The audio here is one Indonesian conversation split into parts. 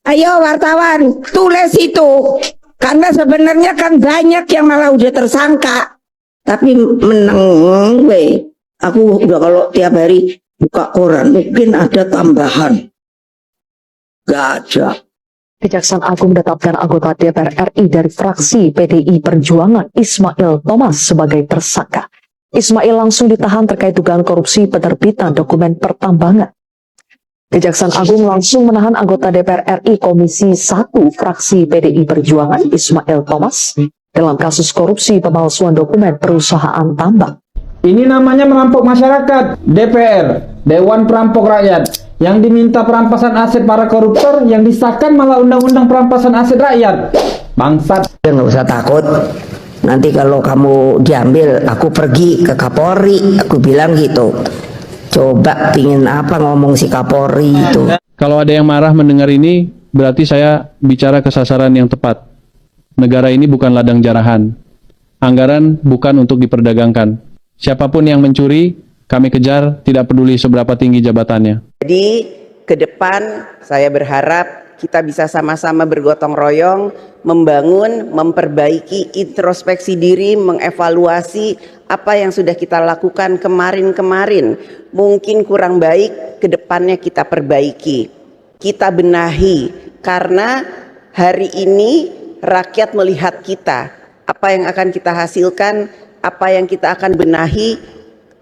Ayo wartawan, tulis itu. Karena sebenarnya kan banyak yang malah udah tersangka. Tapi menang we. Aku udah kalau tiap hari buka koran mungkin ada tambahan. Gak ada. Kejaksaan Agung menetapkan anggota DPR RI dari fraksi PDI Perjuangan Ismail Thomas sebagai tersangka. Ismail langsung ditahan terkait dugaan korupsi penerbitan dokumen pertambangan. Kejaksaan Agung langsung menahan anggota DPR RI Komisi 1 fraksi PDI Perjuangan Ismail Thomas dalam kasus korupsi pemalsuan dokumen perusahaan tambang. Ini namanya merampok masyarakat. DPR, Dewan Perampok Rakyat, yang diminta perampasan aset para koruptor, yang disahkan malah undang-undang perampasan aset rakyat. Bangsat. Nggak usah takut. Nanti kalau kamu diambil, aku pergi ke Kapolri. Aku bilang gitu. Coba pingin apa ngomong si Kapolri itu. Kalau ada yang marah mendengar ini, berarti saya bicara ke sasaran yang tepat. Negara ini bukan ladang jarahan. Anggaran bukan untuk diperdagangkan. Siapapun yang mencuri, kami kejar, tidak peduli seberapa tinggi jabatannya. Jadi ke depan saya berharap kita bisa sama-sama bergotong royong, membangun, memperbaiki introspeksi diri, mengevaluasi apa yang sudah kita lakukan kemarin-kemarin. Mungkin kurang baik, ke depannya kita perbaiki, kita benahi. Karena hari ini rakyat melihat kita, apa yang akan kita hasilkan, apa yang kita akan benahi,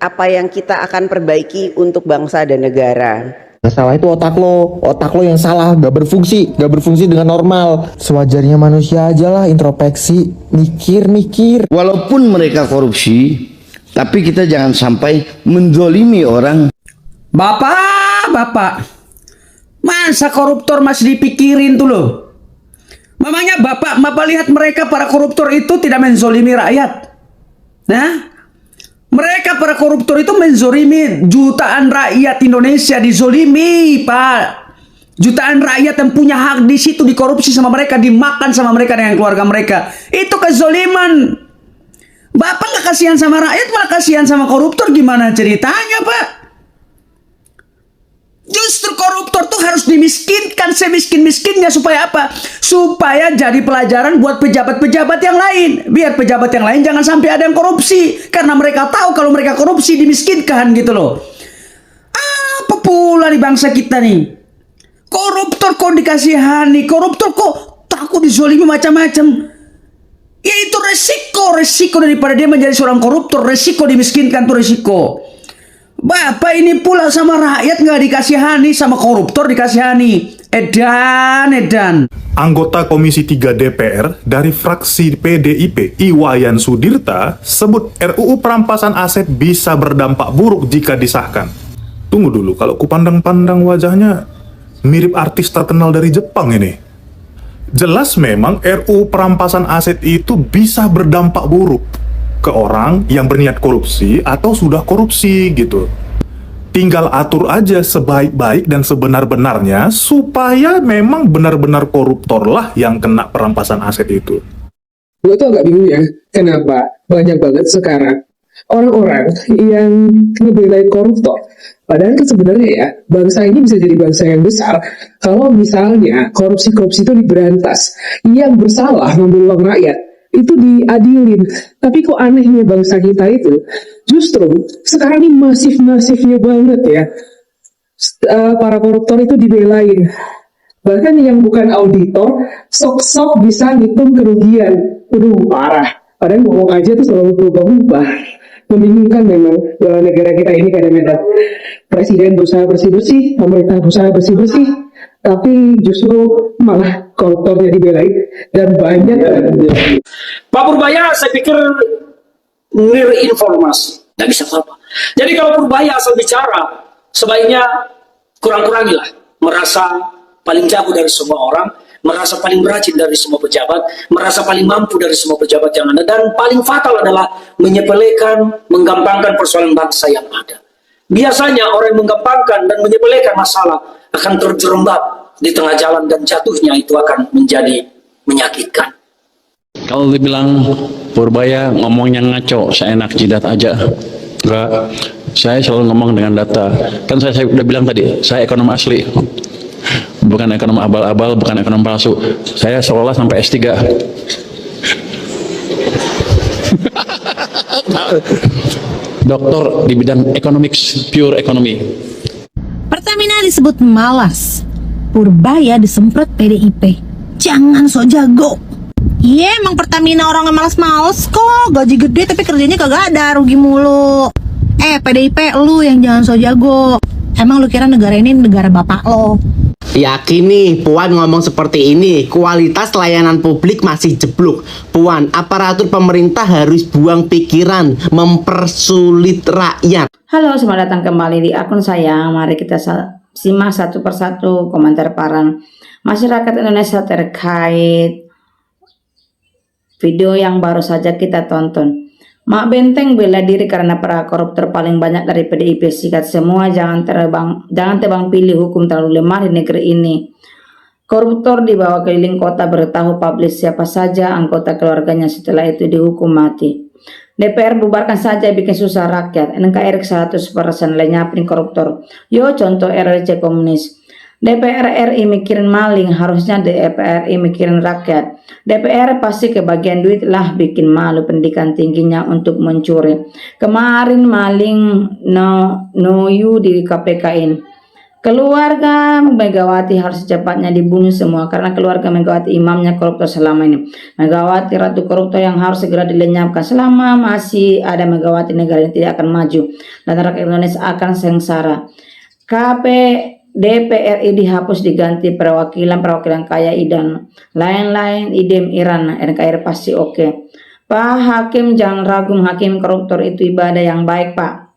apa yang kita akan perbaiki untuk bangsa dan negara. Salah itu otak lo yang salah, gak berfungsi dengan normal. Sewajarnya manusia aja lah, introspeksi, mikir. Walaupun mereka korupsi, tapi kita jangan sampai menzolimi orang. Bapak, masa koruptor masih dipikirin tuh loh? Memangnya bapak lihat mereka para koruptor itu tidak menzolimi rakyat? Nah, mereka para koruptor itu menzolimi jutaan rakyat Indonesia, dizolimi, Pak. Jutaan rakyat yang punya hak di situ dikorupsi sama mereka, dimakan sama mereka dengan keluarga mereka. Itu kezoliman. Bapak nggak kasihan sama rakyat, malah kasihan sama koruptor, gimana ceritanya, Pak? Justru koruptor tuh harus dimiskinkan semiskin-miskinnya supaya apa? Supaya jadi pelajaran buat pejabat-pejabat yang lain. Biar pejabat yang lain jangan sampai ada yang korupsi. Karena mereka tahu kalau mereka korupsi dimiskinkan gitu loh. Apa pula di bangsa kita nih? Koruptor kok dikasihani, koruptor kok takut dizolimi macam-macam. Ya itu resiko daripada dia menjadi seorang koruptor. Resiko dimiskinkan tuh resiko. Bapak ini pula sama rakyat nggak dikasihani, sama koruptor dikasihani. Edan. Anggota Komisi 3 DPR dari fraksi PDIP, Iwayan Sudirta, sebut RUU perampasan aset bisa berdampak buruk jika disahkan. Tunggu dulu, kalau kupandang-pandang wajahnya mirip artis terkenal dari Jepang ini. Jelas memang RUU perampasan aset itu bisa berdampak buruk ke orang yang berniat korupsi atau sudah korupsi gitu. Tinggal atur aja sebaik-baik dan sebenar-benarnya supaya memang benar-benar koruptor lah yang kena perampasan aset itu. Gue tuh agak bingung ya, kenapa banyak banget sekarang orang-orang yang ngebelain koruptor. Padahal kan sebenarnya ya, bangsa ini bisa jadi bangsa yang besar kalau misalnya korupsi-korupsi itu diberantas. Yang bersalah ngambil uang rakyat itu diadilin. Tapi kok anehnya bangsa kita itu justru sekarang ini masif-masifnya banget ya, para koruptor itu dibelain. Bahkan yang bukan auditor sok-sok bisa ngitung kerugian. Parah. Padahal ngomong aja tuh selalu berubah-ubah. Membingungkan memang negara kita ini kadang-kadang. Presiden berusaha bersih-bersih, pemerintah berusaha bersih-bersih, tapi justru malah koruptornya dibelain dan banyak. Pak Purbaya saya pikir informasi, nggak bisa apa-apa. Jadi kalau Purbaya asal bicara, sebaiknya kurang-kurangilah merasa paling jago dari semua orang, merasa paling rajin dari semua pejabat, merasa paling mampu dari semua pejabat yang ada, dan paling fatal adalah menyepelekan, menggampangkan persoalan bangsa yang ada. Biasanya orang yang menggampangkan dan menyepelekan masalah akan terjerembab di tengah jalan dan jatuhnya itu akan menjadi menyakitkan. Kalau dibilang Purbaya ngomongnya ngaco, seenak jidat aja. Enggak, saya selalu ngomong dengan data. Kan saya udah bilang tadi, saya ekonom asli. bukan ekonom abal-abal, bukan ekonom palsu. Saya sekolah sampai S3. Doktor di bidang economics, pure economy. Pertamina disebut malas, Purbaya disemprot PDIP. Jangan sok jago. Iya, emang Pertamina orang malas-males kok. Gaji gede tapi kerjanya kagak ada, rugi mulu. PDIP lu yang jangan sok jago. Emang lu kira negara ini negara bapak lo? Yakin nih, Puan ngomong seperti ini, kualitas layanan publik masih jeblok. Puan, aparatur pemerintah harus buang pikiran, mempersulit rakyat. Halo, selamat datang kembali di akun saya. Mari kita simak satu persatu komentar para masyarakat Indonesia terkait video yang baru saja kita tonton. Mak Benteng bela diri karena para koruptor paling banyak dari PDIP. Sikat semua, jangan tebang pilih, hukum terlalu lemah di negeri ini. Koruptor dibawa keliling kota beritahu publik siapa saja anggota keluarganya, setelah itu dihukum mati. DPR bubarkan saja, bikin susah rakyat. NKRI 100% lenyapin koruptor. Yo contoh RRC komunis. DPR RI mikirin maling, harusnya DPR RI mikirin rakyat. DPR pasti kebagian duit lah, bikin malu pendidikan tingginya untuk mencuri. Kemarin maling no you di KPK-in. Keluarga Megawati harus secepatnya dibunuh semua karena keluarga Megawati imamnya koruptor selama ini. Megawati ratu koruptor yang harus segera dilenyapkan. Selama masih ada Megawati, negara ini tidak akan maju dan rakyat Indonesia akan sengsara. DPRI dihapus, diganti perwakilan kaya dan lain-lain, idem Iran. NKRI pasti oke. Pak Hakim jangan ragu, hakim koruptor itu ibadah yang baik, Pak.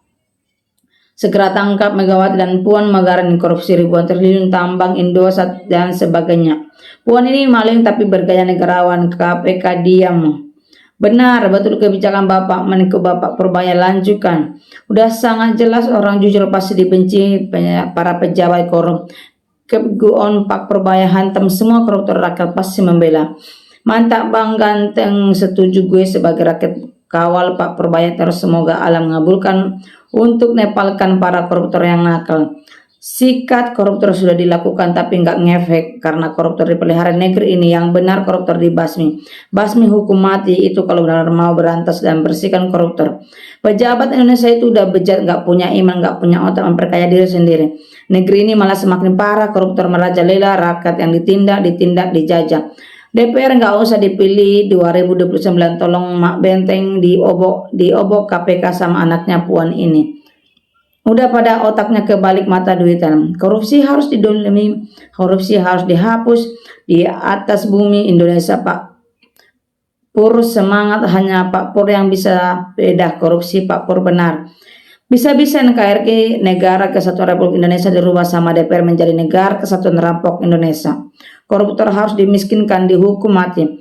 Segera tangkap Megawati dan Puan Magaran korupsi ribuan triliun tambang Indosat dan sebagainya. Puan ini maling tapi bergaya negarawan. KPK diam. Benar, betul kebijakan Bapak Menko Bapak Purbaya lanjutkan. Udah sangat jelas orang jujur pasti dibenci, para pejabat korup. Keguon Pak Purbaya hantam semua koruptor, rakyat pasti membela. Mantap Bang Ganteng, setuju gue sebagai rakyat kawal Pak Purbaya terus, semoga alam mengabulkan untuk nepalkan para koruptor yang nakal. Sikat koruptor sudah dilakukan tapi nggak ngefek karena koruptor dipelihara negeri ini. Yang benar koruptor dibasmi. Basmi hukum mati itu kalau benar mau berantas dan bersihkan koruptor. Pejabat Indonesia itu udah bejat, nggak punya iman, nggak punya otak, memperkaya diri sendiri. Negeri ini malah semakin parah, koruptor merajalela, rakyat yang ditindak, dijajah. DPR nggak usah dipilih 2029, tolong Mak Benteng diobok KPK sama anaknya Puan ini. Udah pada otaknya kebalik mata duitan. Korupsi harus didolimi, korupsi harus dihapus di atas bumi Indonesia. Pak Pur semangat, hanya Pak Pur yang bisa bedah korupsi. Pak Pur benar. Bisa-bisa NKRI Negara Kesatuan Republik Indonesia dirubah sama DPR menjadi Negara Kesatuan Rampok Indonesia. Koruptor harus dimiskinkan, dihukum mati.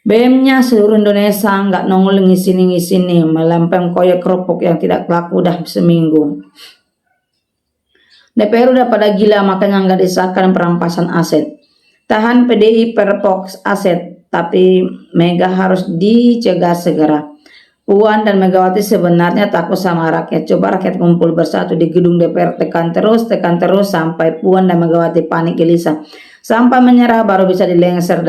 BM-nya seluruh Indonesia nggak nongol ngisini melempem koyok kerupuk yang tidak laku udah seminggu. DPR udah pada gila, makanya nggak disahkan perampasan aset. Tahan PDI perpok aset, tapi Mega harus dicegah segera. Puan dan Megawati sebenarnya takut sama rakyat. Coba rakyat kumpul bersatu di gedung DPR, tekan terus sampai Puan dan Megawati panik gelisah. Sampai menyerah baru bisa dilengser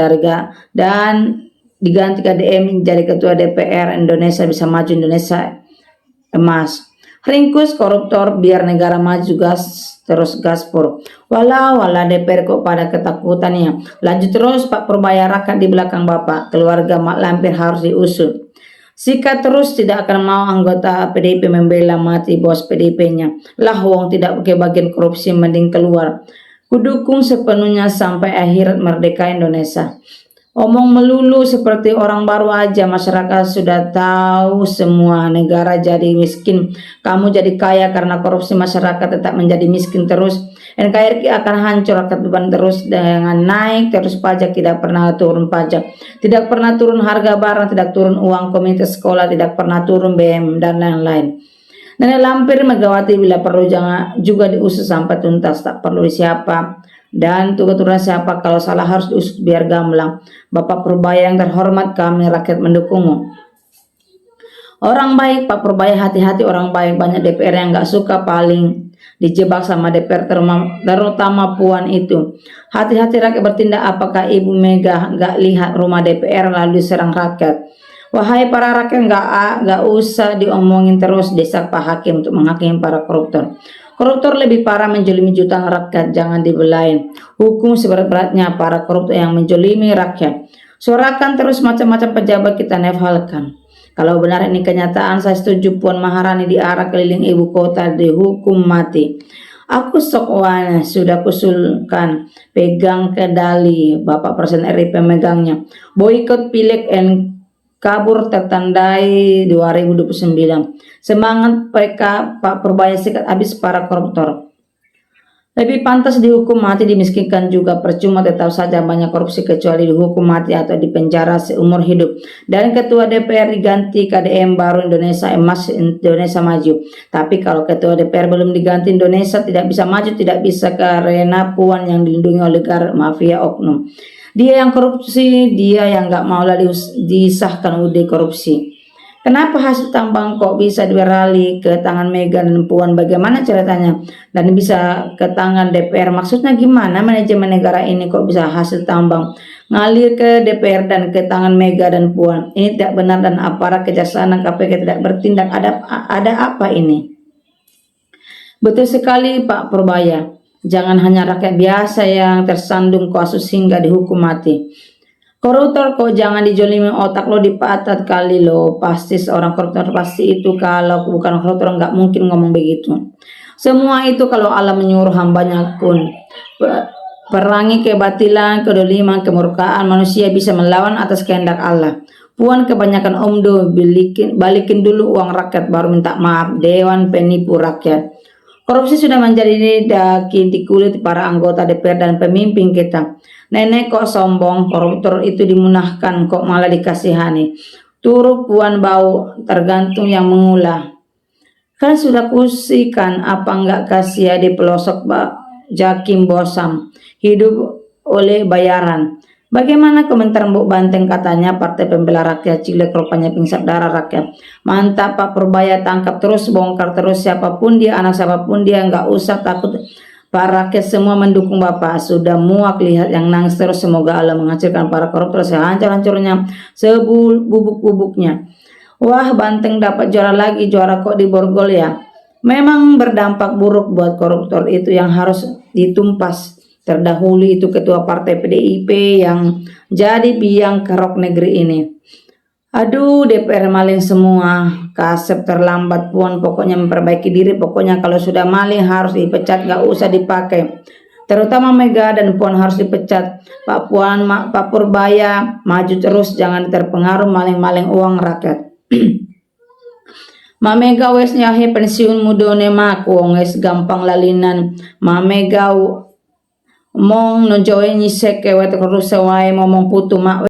dan diganti KDM jadi ketua DPR. Indonesia bisa maju, Indonesia emas. Ringkus koruptor biar negara maju, terus gaspur. Walau DPR kok pada ketakutannya. Lanjut terus Pak Purbaya, rakyat di belakang Bapak. Keluarga Mak Lampir harus diusut. Sikat terus, tidak akan mau anggota PDIP membela mati bos PDIP-nya. Lah wong tidak pakai bagian korupsi, mending keluar. Kudukung sepenuhnya sampai akhirat merdeka Indonesia. Omong melulu seperti orang baru aja, masyarakat sudah tahu semua. Negara jadi miskin, kamu jadi kaya karena korupsi, masyarakat tetap menjadi miskin terus. NKRI akan hancur, rakyat beban terus dengan naik terus pajak, tidak pernah turun pajak, tidak pernah turun harga barang, tidak turun uang komunitas sekolah, tidak pernah turun BM dan lain-lain. Nenek Lampir Megawati bila perlu jangan juga diusut sampai tuntas, tak perlu siapa dan keturunan siapa, kalau salah harus diusut biar gamblang. Bapak Purbaya yang terhormat, kami rakyat mendukungmu. Orang baik Pak Purbaya, hati-hati orang baik, banyak DPR yang gak suka, paling dijebak sama DPR terutama Puan itu. Hati-hati rakyat bertindak, apakah Ibu Mega nggak lihat rumah DPR lalu diserang rakyat? Wahai para rakyat, nggak usah diomongin terus, desak Pak Hakim untuk menghakimi para koruptor. Koruptor lebih parah menjolimi jutaan rakyat, jangan dibelain. Hukum seberat-beratnya para koruptor yang menjolimi rakyat. Suarakan terus macam-macam pejabat kita nefalkan. Kalau benar ini kenyataan, saya setuju Puan Maharani diarak keliling ibu kota dihukum mati. Aku sokwan sudah kusulkan pegang kendali, Bapak Presiden RI pemegangnya. Boikot pileg and kabur tertandai 2029. Semangat PK Pak Purbaya sikat habis para koruptor. Lebih pantas dihukum mati, dimiskinkan juga percuma, tetap saja banyak korupsi kecuali dihukum mati atau dipenjara seumur hidup. Dan ketua DPR diganti KDM baru Indonesia Emas, Indonesia Maju. Tapi kalau ketua DPR belum diganti, Indonesia tidak bisa maju, tidak bisa karena Puan yang dilindungi oleh mafia oknum. Dia yang korupsi, dia yang nggak mau lagi disahkan UD korupsi. Kenapa hasil tambang kok bisa beralih ke tangan Mega dan Puan? Bagaimana ceritanya? Dan bisa ke tangan DPR? Maksudnya gimana manajemen negara ini kok bisa hasil tambang ngalir ke DPR dan ke tangan Mega dan Puan? Ini tidak benar dan aparat kejaksaan dan KPK tidak bertindak. Ada apa ini? Betul sekali Pak Purbaya. Jangan hanya rakyat biasa yang tersandung kasus hingga dihukum mati. Koruptor kok jangan dijolimi, otak lo dipatat kali lo. Pasti seorang koruptor pasti itu, kalau bukan koruptor nggak mungkin ngomong begitu. Semua itu kalau Allah menyuruh hambanya pun. Perangi kebatilan, kedoliman, kemurkaan manusia bisa melawan atas kehendak Allah. Puan kebanyakan omdo, balikin dulu uang rakyat baru minta maaf. Dewan penipu rakyat. Korupsi sudah menjadi daki di kulit para anggota DPR dan pemimpin kita. Nenek kok sombong, koruptor itu dimunahkan kok malah dikasihani. Turut Puan bau, tergantung yang mengulah. Kan sudah kusikan, apa enggak kasih di pelosok Jakim Bosam, hidup oleh bayaran. Bagaimana komentar Mbok Banteng, katanya partai pembela rakyat Cilek rupanya pingsan darah rakyat. Mantap Pak Purbaya, tangkap terus, bongkar terus, siapapun dia, anak siapapun dia, nggak usah takut. Pak rakyat semua mendukung Bapak. Sudah muak lihat yang nangis terus. Semoga Allah menghancurkan para koruptor sehancur-hancurnya, sebubuk-bubuknya. Wah, Banteng dapat juara lagi, juara kok di Borgol ya. Memang berdampak buruk buat koruptor itu yang harus ditumpas. Terdahulu itu ketua partai PDIP yang jadi biang kerok negeri ini. Aduh, DPR maling semua. Kasep terlambat Puan, pokoknya memperbaiki diri. Pokoknya kalau sudah maling harus dipecat, gak usah dipakai. Terutama Mega dan Puan harus dipecat. Pak Puan, Pak Purbaya maju terus, jangan terpengaruh maling-maling uang rakyat. Ma Mega wes nyahe pensiun mudone maku, wes gampang lalinan. Ma Mega mong nojoe nyisek kewet terus wae momong putu mak